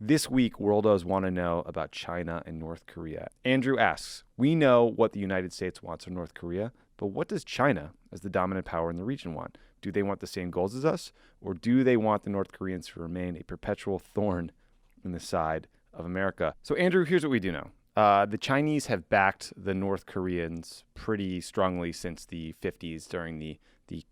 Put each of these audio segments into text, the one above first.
This week, worldos want to know about China and North Korea. Andrew asks, we know what the United States wants from North Korea, but what does China, as the dominant power in the region, want? Do they want the same goals as us, or do they want the North Koreans to remain a perpetual thorn in the side of America? So, Andrew, here's what we do know. The Chinese have backed the North Koreans pretty strongly since the 50s during the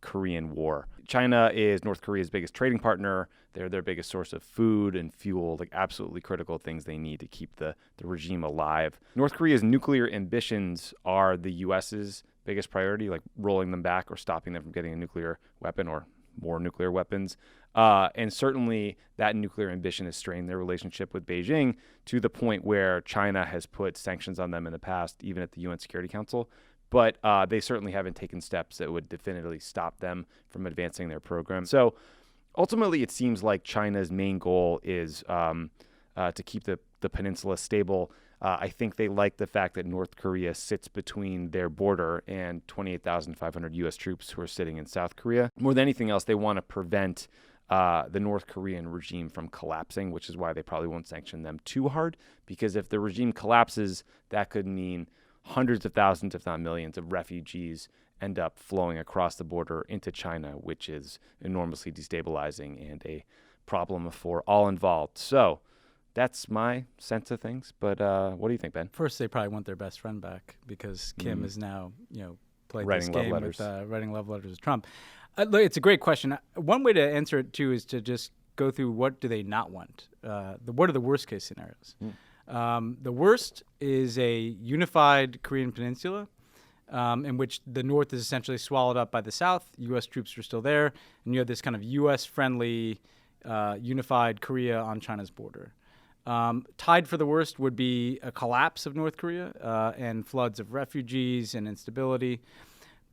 Korean War. China is North Korea's biggest trading partner. They're their biggest source of food and fuel, like absolutely critical things they need to keep the regime alive. North Korea's nuclear ambitions are the U.S.'s biggest priority, like rolling them back or stopping them from getting a nuclear weapon or more nuclear weapons. And certainly that nuclear ambition has strained their relationship with Beijing to the point where China has put sanctions on them in the past, even at the UN Security Council. But they certainly haven't taken steps that would definitively stop them from advancing their program. So ultimately, it seems like China's main goal is to keep the peninsula stable. I think they like the fact that North Korea sits between their border and 28,500 U.S. troops who are sitting in South Korea. More than anything else, they want to prevent the North Korean regime from collapsing, which is why they probably won't sanction them too hard. Because if the regime collapses, that could mean hundreds of thousands, if not millions, of refugees end up flowing across the border into China, which is enormously destabilizing and a problem for all involved. So that's my sense of things. But what do you think, Ben? First, they probably want their best friend back because Kim is now, played Writing this love game letters. with writing love letters with Trump. Look, it's a great question. One way to answer it, too, is to just go through what do they not want. What are the worst case scenarios? The worst is a unified Korean peninsula in which the North is essentially swallowed up by the South. U.S. troops are still there, and you have this kind of U.S.-friendly unified Korea on China's border. Tied for the worst would be a collapse of North Korea and floods of refugees and instability.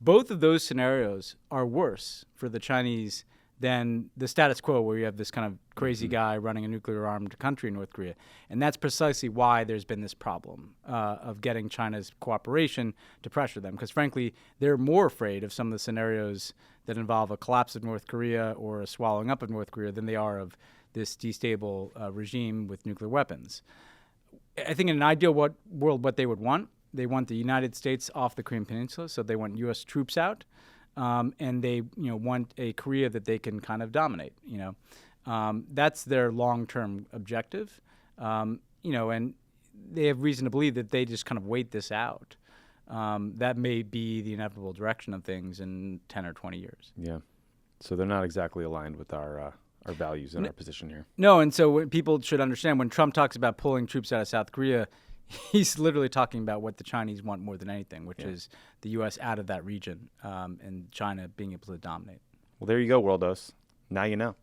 Both of those scenarios are worse for the Chinese than the status quo, where you have this kind of crazy guy running a nuclear-armed country in North Korea. And that's precisely why there's been this problem of getting China's cooperation to pressure them. Because, frankly, they're more afraid of some of the scenarios that involve a collapse of North Korea or a swallowing up of North Korea than they are of this destable regime with nuclear weapons. I think in an ideal world, what they would want, they want the United States off the Korean Peninsula, so they want U.S. troops out. And they, want a Korea that they can kind of dominate. That's their long-term objective. And they have reason to believe that they just kind of wait this out. That may be the inevitable direction of things in 10 or 20 years. Yeah. So they're not exactly aligned with our values and our position here. No, and so what people should understand, when Trump talks about pulling troops out of South Korea, he's literally talking about what the Chinese want more than anything, which is the U.S. out of that region and China being able to dominate. Well, there you go, worldos. Now you know.